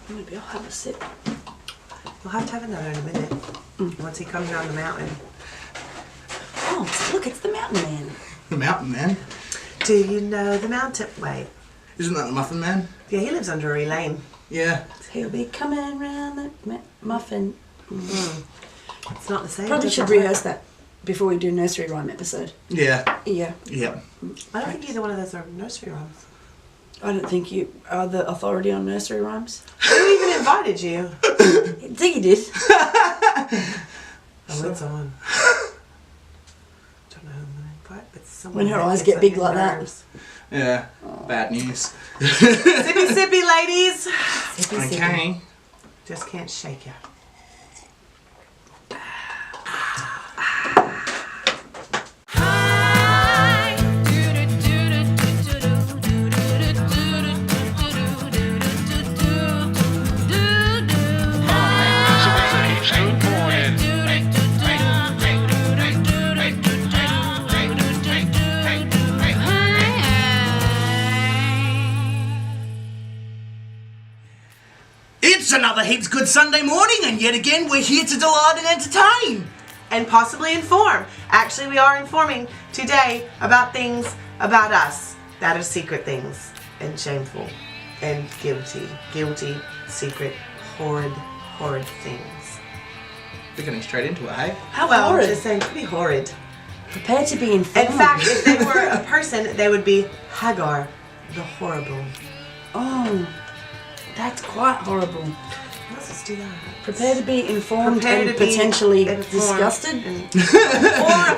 Maybe I'll have a sip. You'll have to have another in a minute. Once he comes down the mountain. Oh, look, it's the mountain man. The mountain man? Do you know the mountain? Wait. Isn't that the muffin man? Yeah, he lives under a lane. Yeah. He'll be coming round the muffin. It's not the same. Probably should rehearse that before we do nursery rhyme episode. Yeah. Yeah. Yeah. I don't think either one of those are nursery rhymes. I don't think you are the authority on nursery rhymes. Who even invited you? Ziggy did. Oh, it's on. Don't know who I'm going to invite, but someone. When her that eyes gets get big on your like that. nerves. Yeah. Bad news. Sippy, sippy, ladies. Sippy, sippy. Okay. Just can't shake ya. It's another Heaps Good Sunday morning, and yet again we're here to delight and entertain. And possibly inform. Actually, we are informing today about things about us that are secret things and shameful and guilty. Guilty, secret, horrid, horrid things. We're getting straight into it, hey? How Well, horrid. I'm just saying, pretty horrid. Prepare to be informed. In fact, if they were a person, they would be Hagar, the horrible. Oh, that's quite horrible. Let's just do that. Prepare to be informed Prepare and to be potentially informed disgusted.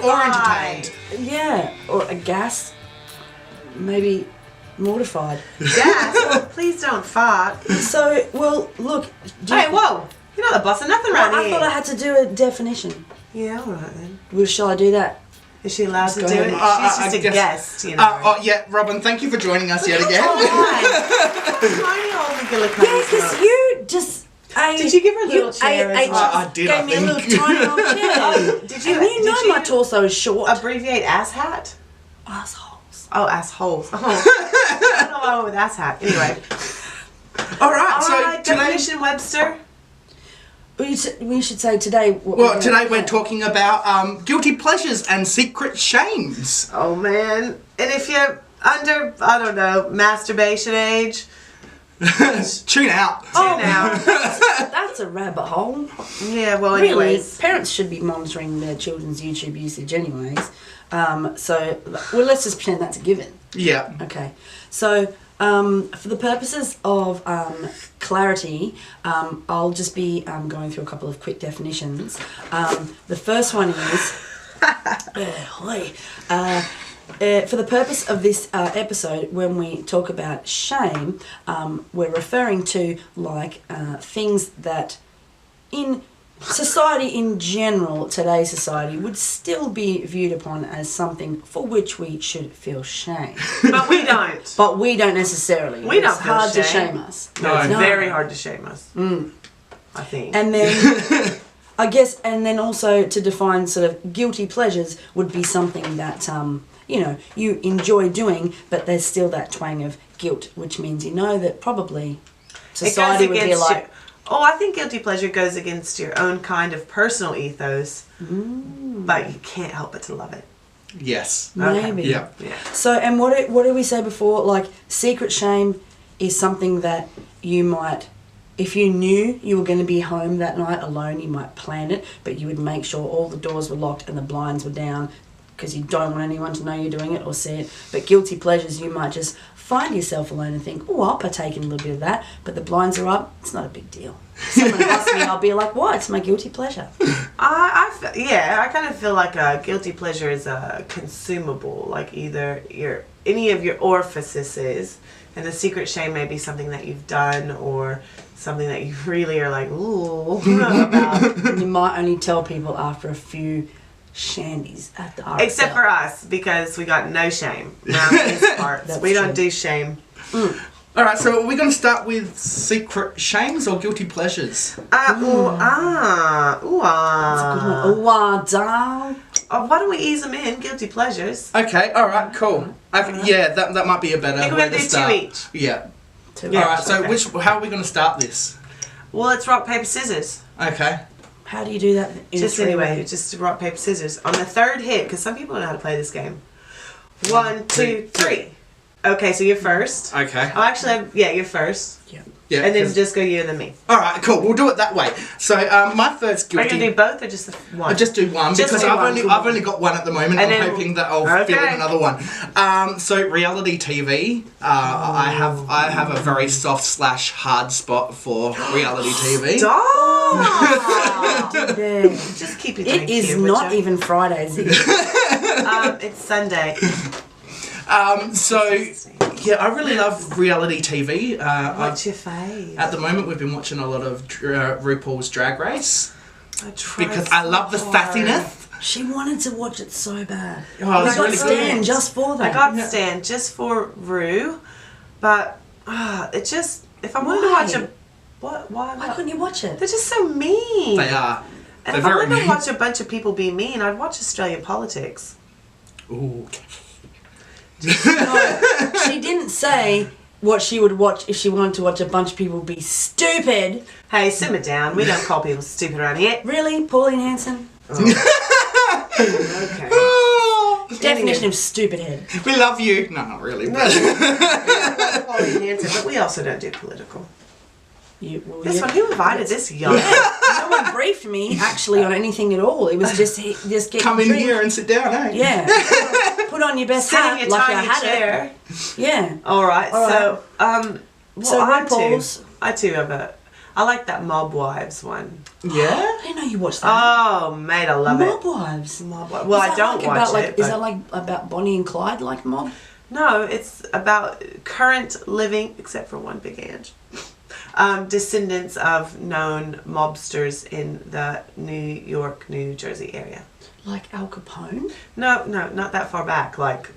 Or entertained. Yeah, or aghast. Maybe mortified. Gas? Well, please don't fart. So, well, look. Hey, whoa! You're not a boss of nothing Well, around I here. thought I had to do a definition. Yeah, alright then. Well, shall I do that? Is she allowed to Go do ahead. it? She's I just a guess- guest, you know. Oh, yeah, Robyn, thank you for joining us yet again. Tiny old McGillicuddy Yeah, because smokes. you just. Did you give her a little chair as well? I did, Gave I me a think. little tiny old chair. Did you? And you know did my torso is short. abbreviate ass hat? Assholes. Oh, assholes. Oh. I don't know why I went with ass hat. Anyway. Alright, so Alright, today... definition Webster. We should say today. Well, today we're talking about guilty pleasures and secret shames. Oh man. And if you're under, I don't know, masturbation age, Tune out. now. That's a rabbit hole. Yeah, well, Really, anyways. parents should be monitoring their children's YouTube usage anyways. So, well, let's just pretend that's a given. Yeah. Okay. So, for the purposes of clarity, I'll just be going through a couple of quick definitions. The first one is... for the purpose of this episode, when we talk about shame, we're referring to like things that in society in general, today's society, would still be viewed upon as something for which we should feel shame. But we don't. But we don't necessarily. We don't It's feel hard to shame. shame us. No, it's No. very hard to shame us. I think. And then, I guess, and then also to define sort of guilty pleasures would be something that, you know, you enjoy doing, but there's still that twang of guilt, which means you know that probably society would be like... Oh, I think guilty pleasure goes against your own kind of personal ethos, but you can't help but to love it. Yes. Maybe. Yeah. Yeah. So, and what did we say before? Like, secret shame is something that you might... If you knew you were going to be home that night alone, you might plan it, but you would make sure all the doors were locked and the blinds were down because you don't want anyone to know you're doing it or see it. But guilty pleasures, you might just find yourself alone and think, oh, I'll partake in a little bit of that, but the blinds are up, it's not a big deal. Someone asks me, I'll be like, what? It's my guilty pleasure. I kind of feel like a guilty pleasure is a consumable, like either any of your orifices, and the secret shame may be something that you've done or something that you really are like, ooh, about. You might only tell people after a few shandies at the art Except sale. for us, because we got no shame around these parts. That's We don't true. do shame. All right, so are we going to start with secret shames or guilty pleasures? Good one. Oh, wow, doll. why don't we ease them in? Guilty pleasures. Okay, alright, cool. Okay, yeah, that might be a better Think we're way gonna to do start. 2 each. Yeah. Yeah, Alright, so okay. how are we going to start this? Well, it's rock, paper, scissors. Okay. How do you do that? Just anyway, just rock, paper, scissors. On the third hit, because some people don't know how to play this game. 1, 2, 3. Okay, so you're first. Okay. Oh, actually, yeah, you're first. Yeah. And then just go you and then me. Alright, cool. We'll do it that way. So, my first Are you guilty... going to do both or just the one? I'll just do one Just because do one. I've only got one at the moment. And I'm then- hoping that I'll fill in Okay. another one. So reality TV. I have a very soft / hard spot for reality TV. Stop! Yeah. Just keep your It drink is here, would not ya? even Friday, is it? It's Sunday. So yeah, I really love reality TV. What's your fave? At the moment, we've been watching a lot of RuPaul's Drag Race I tried because so I love the hard. sassiness. She wanted to watch it so bad. Oh, I it's got really Stan good. just for that. I got Yeah. Stan just for Rue, but it just if I wanted to watch a why Why couldn't you watch it? they're just so mean. They are. And They're if I very wanted to mean. watch a bunch of people be mean, I'd watch Australian politics. Ooh. No, she didn't say what she would watch if she wanted to watch a bunch of people be stupid. Hey, simmer down. We don't call people stupid around here. Really? Pauline Hanson? Okay. Oh, Definition of stupid head. we love you. No, not really. No, But Pauline Hanson, but we also don't do political. This Yeah. one, who invited this young? No one briefed me actually on anything at all. It was just get come your in drink. here and sit down, eh? Yeah. Put on your best Sit in hat your like I tiny had chair. it. Yeah. All right. All So, well, So I RuPaul's- too. I too have a. I like that Mob Wives one. Yeah. I didn't know you watched that. Oh, mate, I love Mob it. Wives. Mob Wives. Well, Is I that don't like watch about, like, it. Is but- that like about Bonnie and Clyde, like Mob? No, it's about current living, except for one big Ange. Descendants of known mobsters in the New York, New Jersey area. Like Al Capone? No, not that far back. Like,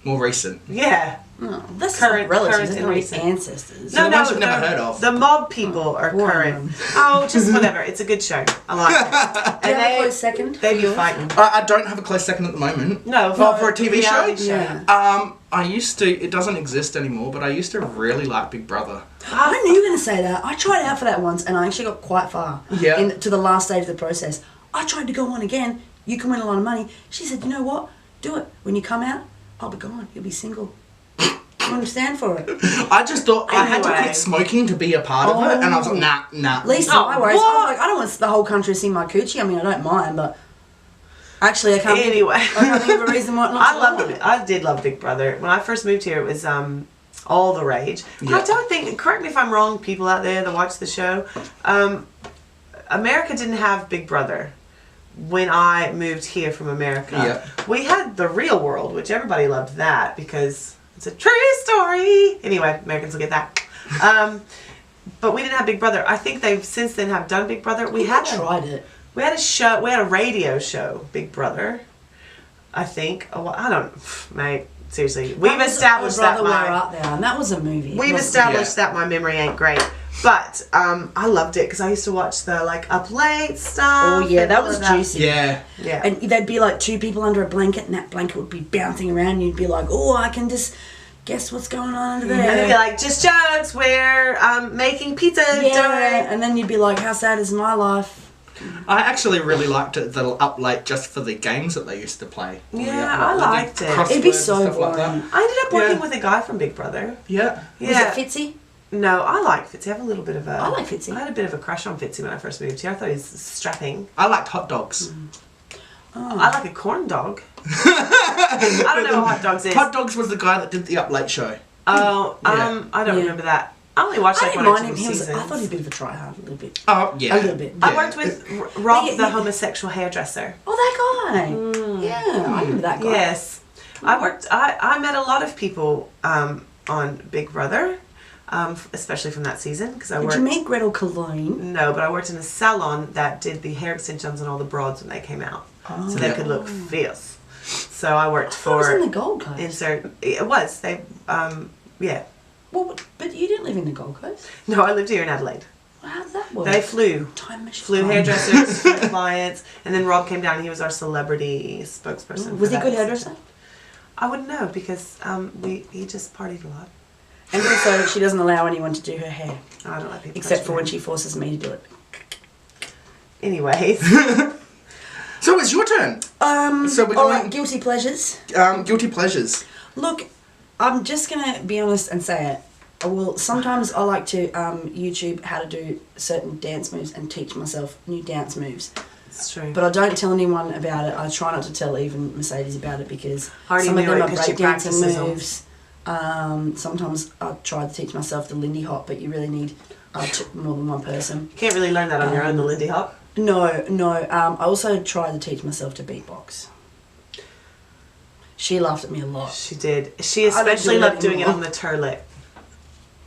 More recent. yeah. No, that's Current- not relatives. current That's and not recent. ancestors. So the ones you've never heard of. The mob people are boring. current. Oh, just whatever. It's a good show. I like it. Do you have a close second? They for be yours? fighting. I don't have a close second at the moment. No, For a TV show? reality Yeah. I used to. It doesn't exist anymore, but I used to really like Big Brother. I knew you were going to say that. I tried out for that once and I actually got quite far. Yeah. To the last stage of the process. I tried to go on again. You can win a lot of money. She said, you know what? Do it. When you come out, I'll be gone. You'll be single. I wouldn't stand for it. I just thought I had to Anyway. quit smoking to be a part of it, and I was like, nah. At least Oh, my worries. I what? was like, I don't want the whole country to see my coochie. I mean, I don't mind, but actually, I can't. Anyway. I can't think of a reason why not. I to loved love it. I did love Big Brother. When I first moved here, it was all the rage. Yeah. I don't think. Correct me if I'm wrong, people out there that watch the show. America didn't have Big Brother when I moved here from America. Yeah. We had the Real World, which everybody loved that because it's a true story. Anyway, Americans will get that. But we didn't have Big Brother. I think they've since then have done Big Brother. We had tried it. We had a show. We had a radio show, Big Brother. I think. Oh, well, I don't, mate. Seriously, we've established that We're Out There, and that was a movie. we've Wasn't it? established that my memory ain't great. But I loved it because I used to watch the Up Late stuff. Oh yeah, and that all was of that. juicy. Yeah. Yeah. And there'd be like two people under a blanket, and that blanket would be bouncing around. And you'd be like, "Oh, I can just guess what's going on under there." And they'd be like, just jokes. We're making pizza. yeah. And then you'd be like, "How sad is my life?" I actually really liked it, the Up Late, just for the games that they used to play. Yeah, I liked it. It'd be Crosswords so and stuff like boring. that. I ended up working Yeah. with a guy from Big Brother. Yeah. Yeah. Was it Fitzy? No, I like Fitzy. I have a little bit of a. I like Fitzy. I had a bit of a crush on Fitzy when I first moved here. I thought he was strapping. I liked hot dogs. Oh. I like a corn dog. I don't know what hot dogs is. Hot Dogs was the guy that did the Up Late show. Oh, Yeah. I don't Yeah. remember that. I only watched I like didn't one or mind two him. He was, seasons. I thought he was a bit of a tryhard, a little bit. Oh, yeah. A little bit. I Yeah. worked with Rob, But yeah, the yeah. homosexual hairdresser. Oh, that guy. Yeah, I remember that guy. Yes, I met a lot of people on Big Brother, especially from that season because I Did worked. you meet Gretel Cologne? No, but I worked in a salon that did the hair extensions on all the broads when they came out, so they Yeah. could look fierce. So I worked I thought it was for in the Gold Coast. insert. It was they. Yeah. Well, but you didn't live in the Gold Coast. No, I lived here in Adelaide. Well, how's that? Well, they flew. Time machine. Flew hairdressers, flew clients, and then Rob came down. He was our celebrity spokesperson. Was he a good hairdresser? I wouldn't know because he just partied a lot. And also, she doesn't allow anyone to do her hair. I don't like people. Except for when she forces me to do it. Anyways. So it's your turn. So we're Alright, going guilty pleasures. guilty pleasures. Look, I'm just going to be honest and say it. Sometimes I like to YouTube how to do certain dance moves and teach myself new dance moves. It's true. But I don't tell anyone about it. I try not to tell even Mercedes about it because I some of already them knew are it 'cause she breakdancing practices moves. Sometimes I try to teach myself the Lindy Hop, but you really need more than one person. You can't really learn that on your own, the Lindy Hop. No. I also tried to teach myself to beatbox. She laughed at me a lot. She did. She especially do that loved doing it anymore. on the turlet.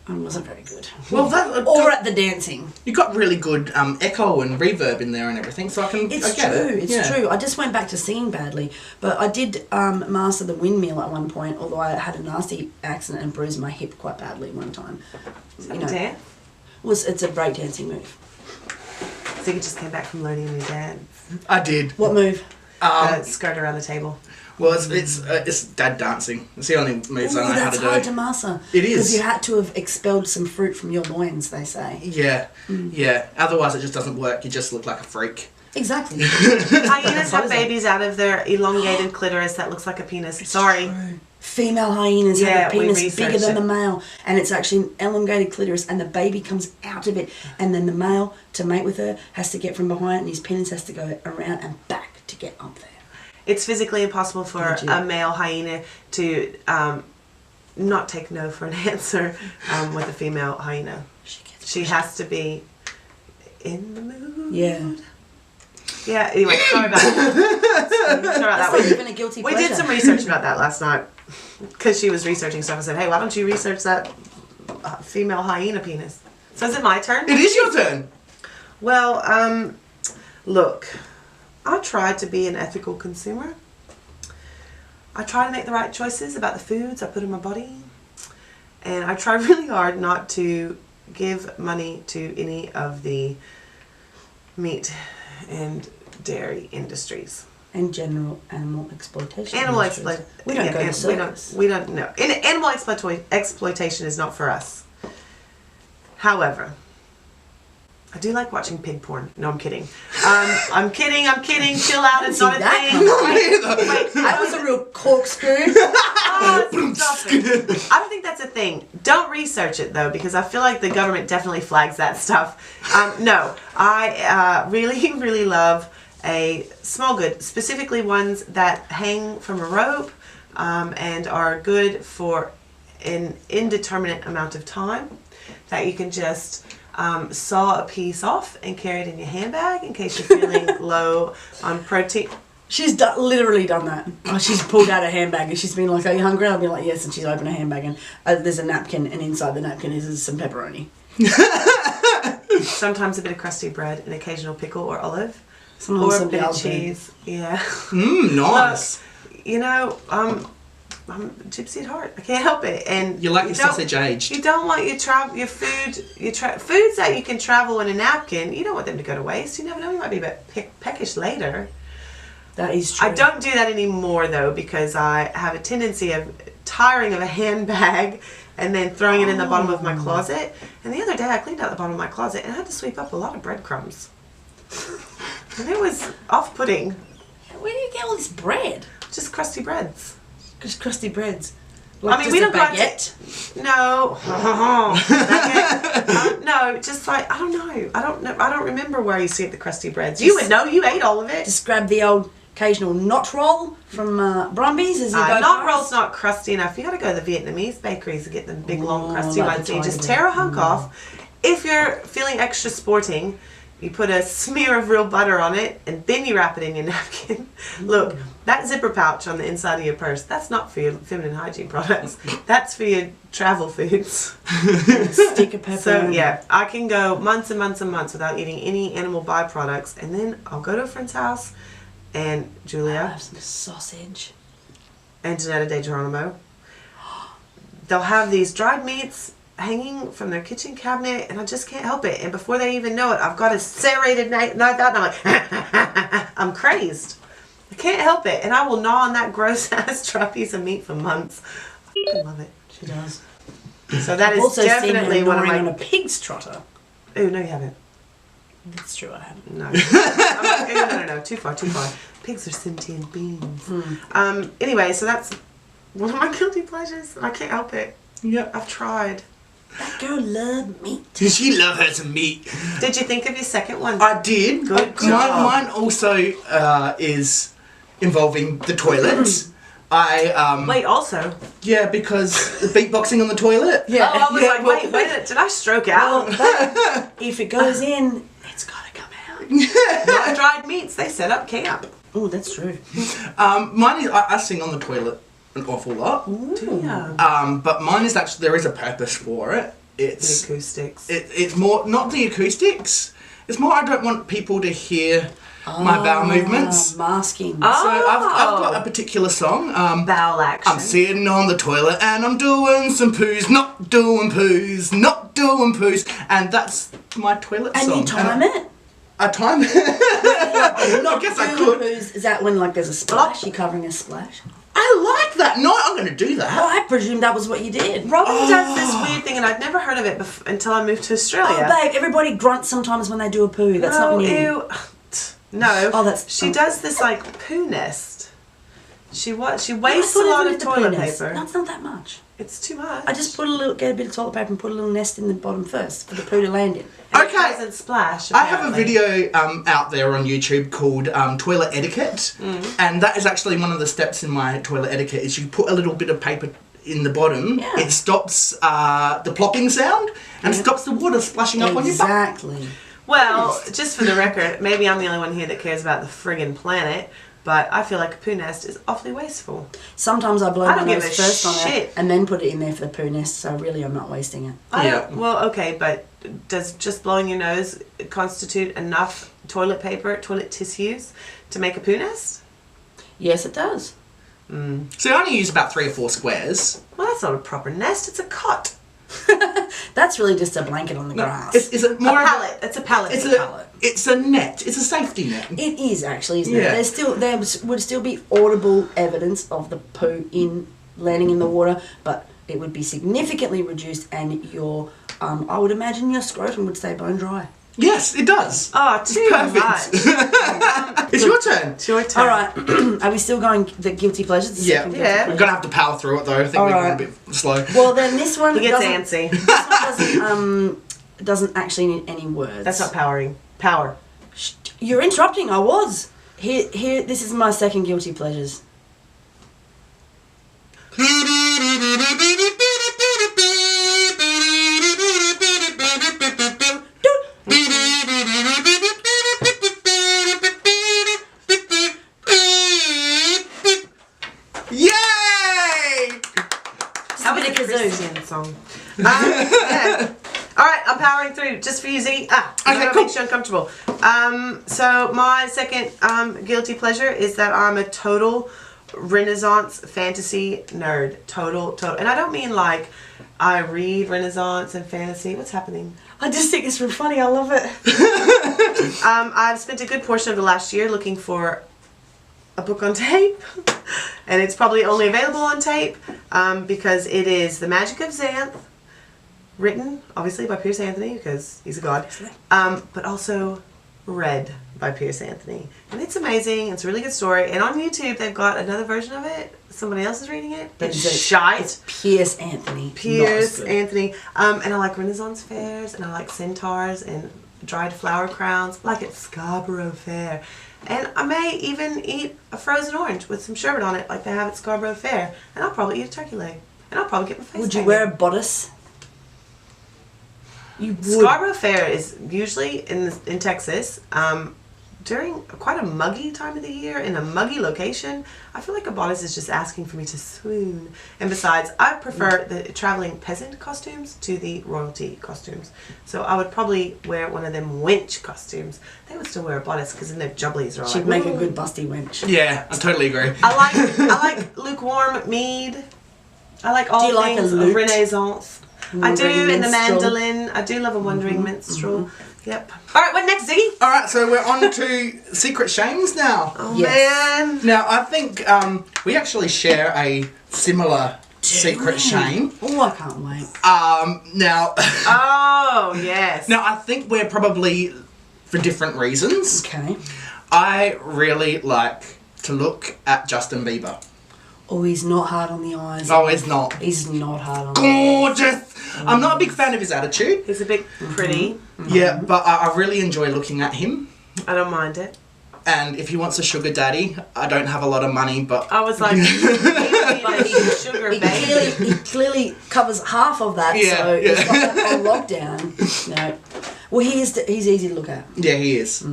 I wasn't very good. Well, Or at the dancing. you got really good echo and reverb in there and everything, so I get it. It's true. I just went back to singing badly. But I did master the windmill at one point, although I had a nasty accident and bruised my hip quite badly one time. Is that a dance? It's a breakdancing move. Ziggy just came back from learning a new dance. I did. What move? Skirt around the table. Well, it's dad dancing. It's the only moves I know how That's to do. hard to master. It is. Because you had to have expelled some fruit from your loins, they say. Yeah, yeah. Otherwise, it just doesn't work. You just look like a freak. Exactly. Hyenas have babies out of their elongated clitoris that looks like a penis. Sorry. True. Female hyenas have a we penis bigger than researched the male, and it's actually an elongated clitoris, and the baby comes out of it, and then the male, to mate with her, has to get from behind, and his penis has to go around and back to get up there. It's physically impossible for a male hyena to not take no for an answer with a female hyena. She has to be in the mood. Yeah. Yeah, anyway, sorry about that. That's not even a guilty We pleasure. did some research about that last night because she was researching stuff. I said, hey, why don't you research that female hyena penis? So is it my turn? It is your turn. Well, look, I try to be an ethical consumer. I try to make the right choices about the foods I put in my body. And I try really hard not to give money to any of the meat and dairy industries. And general animal exploitation. Animal exploitation. We don't go to circus. We don't know. Animal exploitation is not for us. However, I do like watching pig porn. No, I'm kidding. I'm kidding. Chill out. It's not a thing. Wait, That was a real corkscrew. Stop it. I don't think that's a thing. Don't research it though, because I feel like the government definitely flags that stuff. No, I really, really love a small good, specifically ones that hang from a rope and are good for an indeterminate amount of time, that you can just saw a piece off and carry it in your handbag in case you're feeling low on protein. She's literally done that. She's pulled out a handbag and she's been like, are you hungry? I'll be like, yes. And she's opened a handbag and there's a napkin, and inside the napkin is some pepperoni. Sometimes a bit of crusty bread, an occasional pickle or olive. Sometimes Or a bit of somebody cheese. Yeah. Nice. You know, I'm gypsy at heart. I can't help it. And You like your sausage aged. You don't want your food, foods that you can travel in a napkin. You don't want them to go to waste. You never know, you might be a bit peckish later. That is true. I don't do that anymore though, because I have a tendency of tiring of a handbag and then throwing it in the bottom of my closet. And the other day I cleaned out the bottom of my closet and I had to sweep up a lot of breadcrumbs. And it was off-putting. Where do you get all this bread? Just crusty breads. Just crusty breads. Like I mean, just we a don't got baguette. No. No, just like, I don't remember where you see the crusty breads. You would know, you ate all of it. Just grab the old occasional knot roll from Brumbies as you go knot past. roll's not crusty enough. You gotta go to the Vietnamese bakeries and get them big long crusty like ones. the So you just tiny tear a hunk off. If you're feeling extra sporting, you put a smear of real butter on it and then you wrap it in your napkin. Look, that zipper pouch on the inside of your purse, that's not for your feminine hygiene products. That's for your travel foods. Stick of pepper. So yeah, I can go months and months and months without eating any animal byproducts, and then I'll go to a friend's house, and Julia, have some sausage. Antonetta de Geronimo, they'll have these dried meats hanging from their kitchen cabinet, and I just can't help it. And before they even know it, I've got a serrated knife out, and I'm like, I'm crazed. I can't help it, and I will gnaw on that gross-ass dry piece of meat for months. I love it. She does. So that I've is also definitely seen her one of gnawing my... on a pig's trotter. Oh, no, you haven't. That's true, I haven't. No. I'm like, no. Too far. Pigs are sentient beings. Anyway, so that's one of my guilty pleasures. I can't help it. Yep. I've tried. That girl loved meat. She loved her some meat. Did you think of your second one? I did. Good job. Mine also is involving the toilet. Wait, also? Yeah, because beatboxing on the toilet. Yeah. Oh, I was like, wait, did I stroke out? Well, if it goes in, it's got to come out. Not dried meats, they set up camp. Oh, that's true. Mine is, I sing on the toilet an awful lot. Yeah. But mine is actually, there is a purpose for it. It's The acoustics. It's more, not the acoustics, it's more I don't want people to hear my bowel movements. Masking. So I've got a particular song. Bowel action. I'm sitting on the toilet and I'm doing some poos, not doing poos, and that's my toilet And song. you time it? I time it. I guess I could. Is that when like there's a splash? You're covering a splash? I like that. No, I'm going to do Oh, that. I presumed that was what you did. Robyn does this weird thing, and I'd never heard of it until I moved to Australia. Oh, babe, everybody grunts sometimes when they do a poo. That's not new. Ew. No. Oh, that's... She does this like poo nest. She wastes I a thought lot it of was the toilet poo nest. paper. No, it's not that much. It's too much. I just get a bit of toilet paper and put a little nest in the bottom first for the poo to land in. And Okay. It doesn't splash. I have a apparently. video out there on YouTube called Toilet Etiquette, and that is actually one of the steps in my toilet etiquette. Is you put a little bit of paper in the bottom. Yeah. It stops the plopping sound and stops the water splashing up on your butt. Exactly. Well, just for the record, maybe I'm the only one here that cares about the friggin' planet, but I feel like a poo nest is awfully wasteful. Sometimes I blow I my don't give nose a first on shit. it and then put it in there for the poo nest, so really I'm not wasting it. Well, okay, but does just blowing your nose constitute enough toilet paper, toilet tissues to make a poo nest? Yes, it does. So I only use about 3 or 4 squares. Well, that's not a proper nest, it's a cot. That's really just a blanket on the grass. It's a more A of pallet. It's a pallet. It's a net. It's a safety net. It is actually, isn't Yeah. it? There would still be audible evidence of the poo landing in the water, but it would be significantly reduced, and I would imagine your scrotum would stay bone dry. Yes, it does. Oh, too Perfect. much. It's your turn. It's your turn. All right, are we still going the guilty pleasures? The Yeah. second Yeah. guilty We're pleasure? gonna have to power through it though. I think we're Alright. going a bit slow. Well, then this one He gets doesn't, antsy. this one doesn't actually need any words. That's not powering. Power. Shh, you're interrupting. I was. Here. This is my second guilty pleasures. Yay! That was bit a of kazoo. Christian song. Yeah. All right, I'm powering through just for you, Ziggy. Okay, that cool. makes you uncomfortable. So my second guilty pleasure is that I'm a total Renaissance fantasy nerd. Total. And I don't mean like I read Renaissance and fantasy. What's happening? I just think it's really funny. I love it. I've spent a good portion of the last year looking for a book on tape, and it's probably only available on tape because it is The Magic of Xanth, written obviously by Pierce Anthony because he's a god, but also read by Pierce Anthony, and it's amazing. It's a really good story, and on YouTube they've got another version of it. Somebody else is reading it. It's shite. It's Pierce Anthony. Pierce Not as good. Anthony, and I like Renaissance fairs, and I like centaurs and dried flower crowns, like at Scarborough Fair. And I may even eat a frozen orange with some sherbet on it, like they have at Scarborough Fair. And I'll probably eat a turkey leg. And I'll probably get my face Would you painted. wear a bodice? You would. Scarborough Fair is usually in Texas during quite a muggy time of the year, in a muggy location. I feel like a bodice is just asking for me to swoon. And besides, I prefer the traveling peasant costumes to the royalty costumes. So I would probably wear one of them wench costumes. They would still wear a bodice because then their jubblies are all She'd like, make a "Ooh." good busty wench. Yeah, I totally agree. I like lukewarm mead. I like all Do you like things a of lute? Renaissance. I do, Wandering and the minstrel. mandolin. I do love a wandering minstrel. Yep. All right, what next, Ziggy? All right, so we're on to secret shames now. Oh, Yes. man. Now, I think we actually share a similar secret shame. Oh, I can't wait. Now, Oh, yes. now I think we're probably for different reasons. Okay. I really like to look at Justin Bieber. Oh, he's not hard on the eyes. Oh, it's not. He's not hard on the eyes. Gorgeous! I'm not a big fan of his attitude. He's a bit pretty. Yeah, but I really enjoy looking at him. I don't mind it. And if he wants a sugar daddy, I don't have a lot of money, but... I was like, he's sugar baby. He clearly covers half of that, Yeah, so yeah. he's got that on lockdown. No. Well, he's easy to look at. Yeah, he is.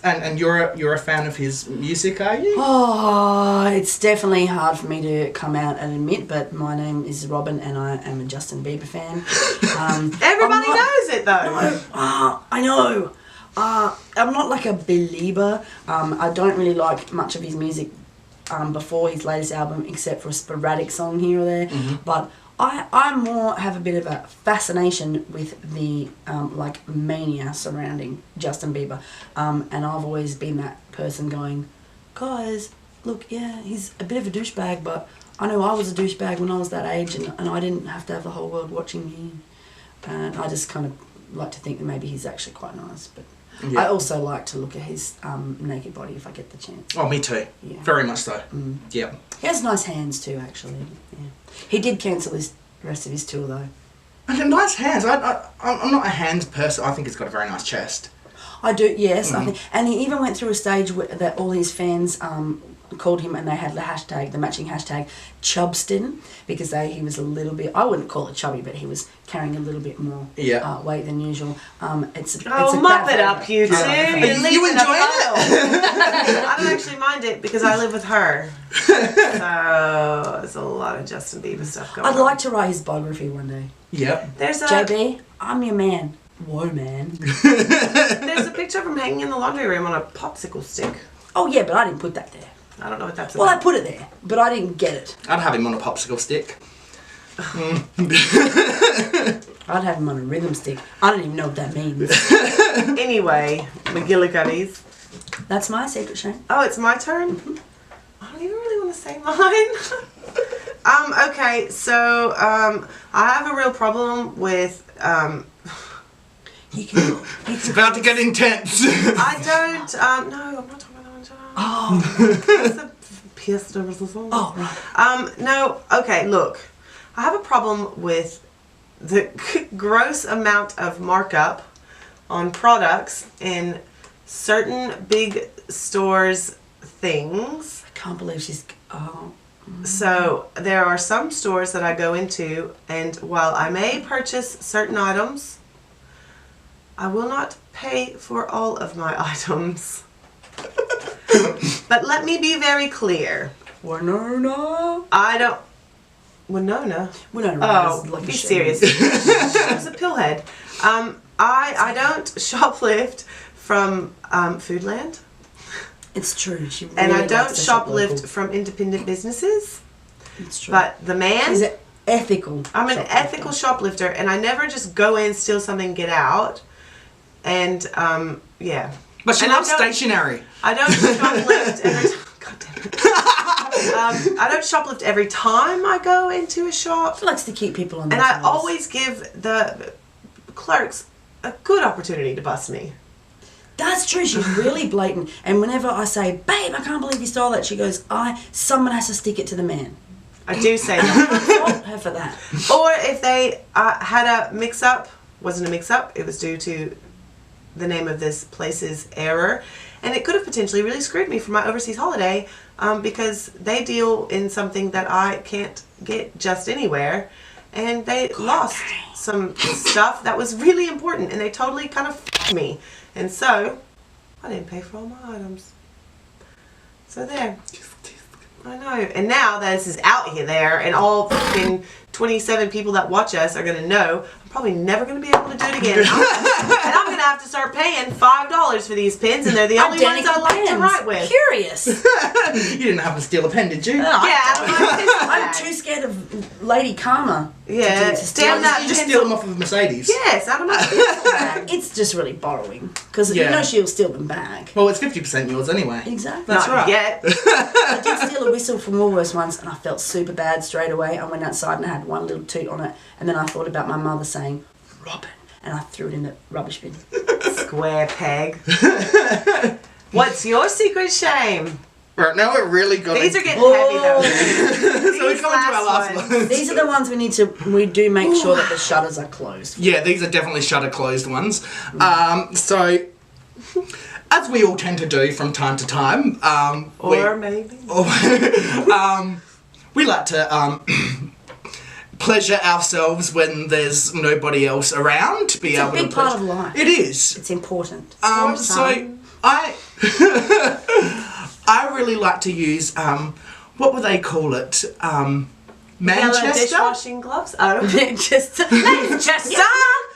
And you're a fan of his music, are you? Oh, it's definitely hard for me to come out and admit, but my name is Robyn and I am a Justin Bieber fan. Everybody knows it, though. I know. I'm not like a believer. I don't really like much of his music before his latest album, except for a sporadic song here or there. But I more have a bit of a fascination with the like mania surrounding Justin Bieber, and I've always been that person going, guys, look, yeah, he's a bit of a douchebag, but I know I was a douchebag when I was that age, and I didn't have to have the whole world watching me, and I just kind of like to think that maybe he's actually quite nice, but Yeah. I also like to look at his naked body if I get the chance. Oh, me too. Yeah. Very much so. Yeah. He has nice hands too, actually. Yeah. He did cancel his rest of his tour though. And nice hands. I'm not a hands person. I think he's got a very nice chest. I do, yes. I think, and he even went through a stage that all his fans called him, and they had the matching hashtag Chubston, because he was a little bit, I wouldn't call it chubby, but he was carrying a little bit more weight than usual. It's Mop it up, you two. You enjoying it? I don't actually mind it because I live with her. So there's a lot of Justin Bieber stuff going on. I'd like to write his biography one day. Yep. There's a JB, I'm your man. Whoa, man. there's a picture of him hanging in the laundry room on a popsicle stick. Oh yeah, but I didn't put that there. I don't know what that's Well, I about. put it there, but I didn't get it. I'd have him on a popsicle stick. I'd have him on a rhythm stick. I don't even know what that means. Anyway, McGillicuddies. That's my secret shame. Oh, it's my turn? I don't even really want to say mine. Okay, so I have a real problem with It's about to get intense. I don't no, I'm not talking about that. Oh, That's the pièce de résistance. oh, right. No, okay, look. I have a problem with the gross amount of markup on products in certain big stores things. I can't believe she's. Oh. So there are some stores that I go into, and while I may purchase certain items, I will not pay for all of my items. But let me be very clear. Winona. I don't... Winona? Winona. Oh, is like a be shame. serious. I was a pillhead. I don't shoplift from Foodland. It's true. She really And I likes don't to shop shoplift local. from independent businesses. It's true. But the man... She's an ethical. I'm an shoplifter. ethical shoplifter, and I never just go in, steal something, get out. And, yeah. But she And I loves don't- stationery. I don't shoplift every time. God damn it. I don't shoplift every time I go into a shop. She likes to keep people on their And I toes. always give the clerks a good opportunity to bust me. That's true. She's really blatant. And whenever I say, "Babe, I can't believe you stole that," she goes, "Someone has to stick it to the man." I do say that. I fault her for that. Or if they had a mix-up, wasn't a mix-up, it was due to the name of this place's error. And it could have potentially really screwed me for my overseas holiday because they deal in something that I can't get just anywhere. And they lost some stuff that was really important, and they totally kind of f***ed me. And so, I didn't pay for all my items. So there. I know. And now that this is out here there and all fucking 27 people that watch us are going to know I'm probably never going to be able to do it again. And I'm going to have to start paying $5 for these pens, and they're the only ones I like to write with. Curious. You didn't have to steal a pen, did you? Yeah, I'm too scared of Lady Karma. Yeah, Damn that! You just steal them off of Mercedes. Yes, out of my pencil bag. It's just really borrowing, because you know she'll steal them back. Well, it's 50% yours anyway. Exactly. That's Not right. yet. I did steal a whistle from Woolworths once, and I felt super bad straight away. I went outside and I had one little toot on it, and then I thought about my mother saying, "Robyn," and I threw it in the rubbish bin. Square peg. What's your secret shame? Right, now we're really got These are getting heavy though. So we're coming to our last one. These are the ones we do make sure that the shutters are closed. Yeah, these are definitely shutter closed ones. So, as we all tend to do from time to time, we like to pleasure ourselves when there's nobody else around to be It's able a big to part of life. It is. It's important. So I really like to use what would they call it? Yellow Manchester. dishwashing gloves. Oh, Manchester. Manchester.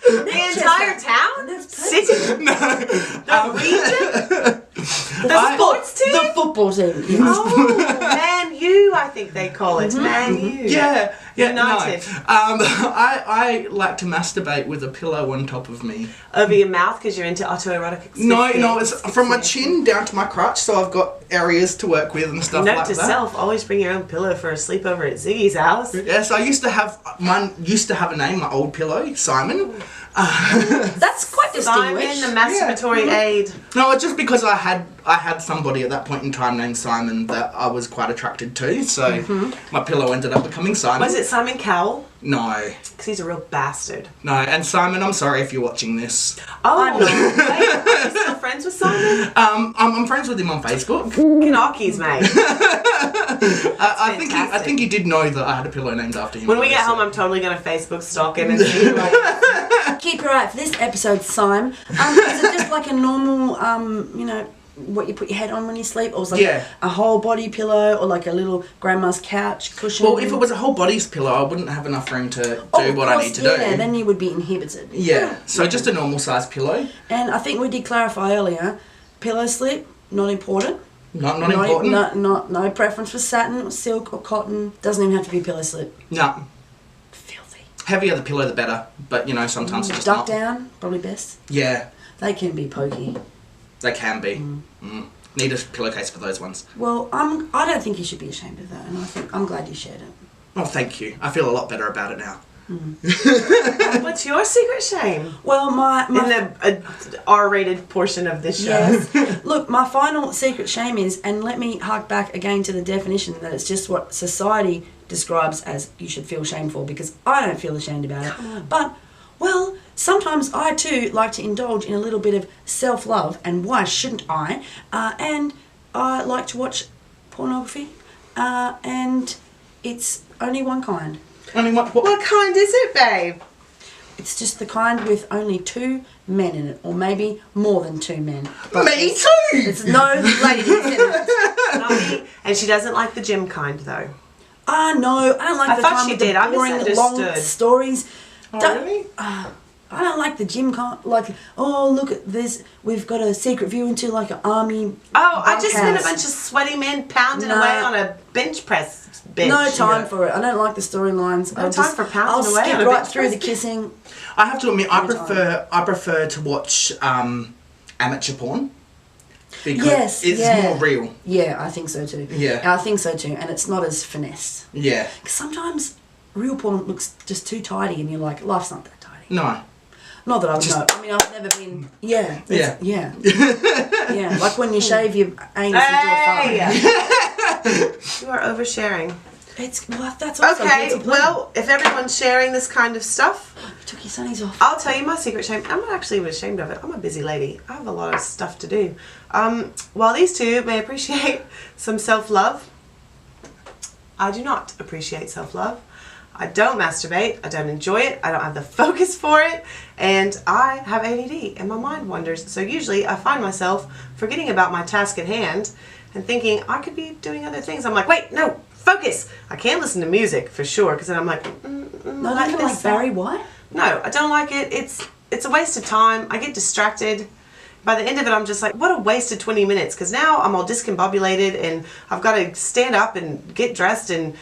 The entire town. City. The region. The sports team. The football team. Yes. Oh, Man U, I think they call it. Man U. Yeah, United. No. I like to masturbate with a pillow on top of me. Over your mouth because you're into autoerotic. No, it's from my chin down to my crotch, so I've got areas to work with and stuff Note like to that. self: always bring your own pillow for a sleepover at Ziggie's house. Yes, I used to have mine. Used to have a name, my old pillow, Simon. That's quite distinguished. Simon, the masturbatory aid. No, it's just because I had somebody at that point in time named Simon that I was quite attracted to, so my pillow ended up becoming Simon. Was it Simon Cowell? No. Because he's a real bastard. No, and Simon, I'm sorry if you're watching this. Oh, no. Wait, are you still friends with Simon? I'm friends with him on Facebook. Kanakis, mate. I think he did know that I had a pillow named after him. When we get home, I'm totally going to Facebook stalk him and see like... Keep your eye out for this episode, Simon. Is it just like a normal, what you put your head on when you sleep? Or is it like a whole body pillow or like a little grandma's couch cushion? Well, if it was a whole body's pillow, I wouldn't have enough room to do what I need to do. Yeah, then you would be inhibited. Yeah, so just a normal size pillow. And I think we did clarify earlier, pillow slip, not important. Not important? No preference for satin or silk or cotton. Doesn't even have to be pillow slip. No. Filthy. Heavier the pillow, the better. But, sometimes it's just Duck not. down, probably best. Yeah, They can be pokey. they can be. Need a pillowcase for those ones. Well, I don't think you should be ashamed of that, and I'm glad you shared it. Oh, thank you. I feel a lot better about it now. What's your secret shame? Well, my In the R-rated portion of this show. yes. Look, my final secret shame is, and let me hark back again to the definition that it's just what society describes as you should feel shame for, because I don't feel ashamed about it. But, well, sometimes I too like to indulge in a little bit of self-love, and why shouldn't I? And I like to watch pornography, and it's only one kind. I mean, what? What kind is it, babe? It's just the kind with only 2 men in it, or maybe more than 2 men. Me too! It's no ladies in it. Not me. And she doesn't like the gym kind, though. No, I don't like I the thought kind she with did. the I boring, long misunderstood. stories. Oh, Don't- really? I don't like the gym kind. Like, oh, look at this. We've got a secret view into like an army. Oh, I just meant a bunkhouse. bunch of sweaty men pounding No. away on a bench press bench. No time for it. I don't like the storylines. No time for pounding away I'll on a skip right bench through the press. kissing. I have to admit, I Every prefer to watch amateur porn. Because Yes, it's yeah. more real. Yeah, I think so too. Yeah. I think so too, and it's not as finesse. Yeah. 'Cause sometimes real porn looks just too tidy, and you're like, life's not that tidy. No. Not that I would Just- know. I mean, I've never been. Yeah. Yeah. Yeah. Yeah. Like when you shave your anus into a thumb. Hey! You are oversharing. It's that's also Okay, guilty pleasure. well, if everyone's sharing this kind of stuff, You took your sunnies off. I'll tell you my secret shame. I'm not actually even ashamed of it. I'm a busy lady. I have a lot of stuff to do. While these two may appreciate some self-love, I do not appreciate self-love. I don't masturbate. I don't enjoy it. I don't have the focus for it. And I have ADD and my mind wanders. So usually I find myself forgetting about my task at hand and thinking I could be doing other things. I'm like, wait, no, focus. I can't listen to music for sure because then I'm like, No, I don't like Barry White. No, I don't like it. It's a waste of time. I get distracted. By the end of it, I'm just like, what a wasted 20 minutes. Because now I'm all discombobulated and I've got to stand up and get dressed and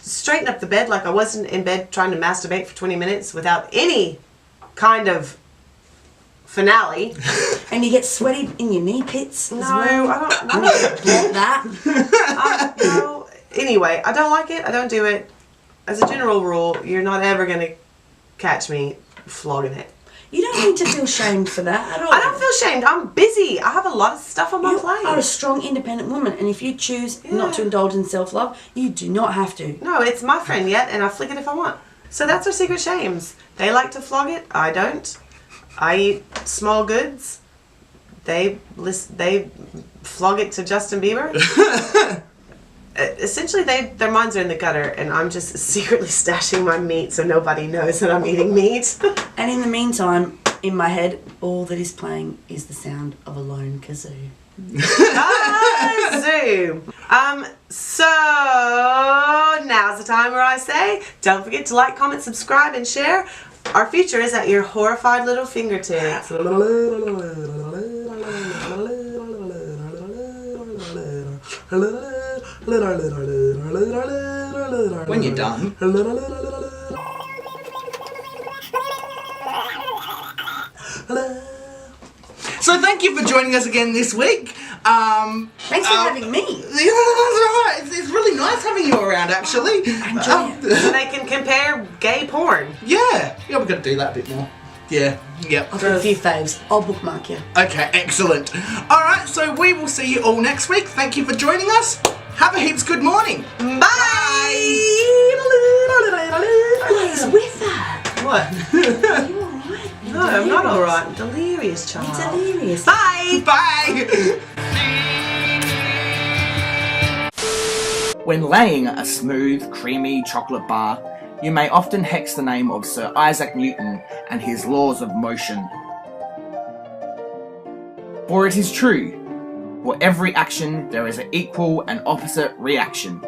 straighten up the bed like I wasn't in bed trying to masturbate for 20 minutes without any kind of finale. And you get sweaty in your knee pits. No, as well. I don't. I need to block that. No. Anyway, I don't like it. I don't do it. As a general rule, you're not ever going to catch me flogging it. You don't need to feel shamed for that at all. I don't feel shamed. I'm busy. I have a lot of stuff on my plate. You are a strong, independent woman, and if you choose not to indulge in self-love, you do not have to. No, it's my friend yet, and I flick it if I want. So that's our secret shames. They like to flog it. I don't. I eat small goods. They flog it to Justin Bieber. Essentially, their minds are in the gutter, and I'm just secretly stashing my meat so nobody knows that I'm eating meat. And in the meantime, in my head, all that is playing is the sound of a lone kazoo. Kazoo! So now's the time where I say, don't forget to like, comment, subscribe, and share. Our future is at your horrified little fingertips. When you're done. So thank you for joining us again this week. Thanks for having me. Yeah, that's right. It's really nice having you around, actually. Enjoy it. So they can compare gay porn. Yeah, we're going to do that a bit more. Yeah, yep. I'll do a few faves. I'll bookmark you. Okay, excellent. All right, so we will see you all next week. Thank you for joining us. Have a heaps good morning. Bye! What is with that? What? Are you alright? No, I'm not alright. I'm delirious, child. It's delirious. Bye! Bye! When laying a smooth, creamy chocolate bar, you may often hex the name of Sir Isaac Newton and his laws of motion. For it is true, for every action there is an equal and opposite reaction.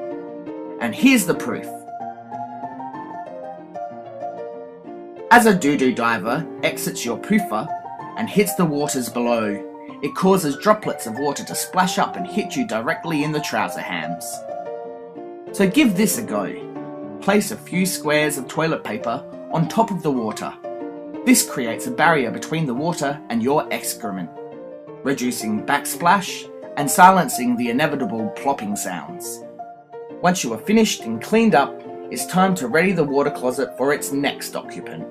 And here's the proof. As a doo-doo diver exits your poofer and hits the waters below, it causes droplets of water to splash up and hit you directly in the trouser hams. So give this a go. Place a few squares of toilet paper on top of the water. This creates a barrier between the water and your excrement, reducing backsplash and silencing the inevitable plopping sounds. Once you are finished and cleaned up, it's time to ready the water closet for its next occupant.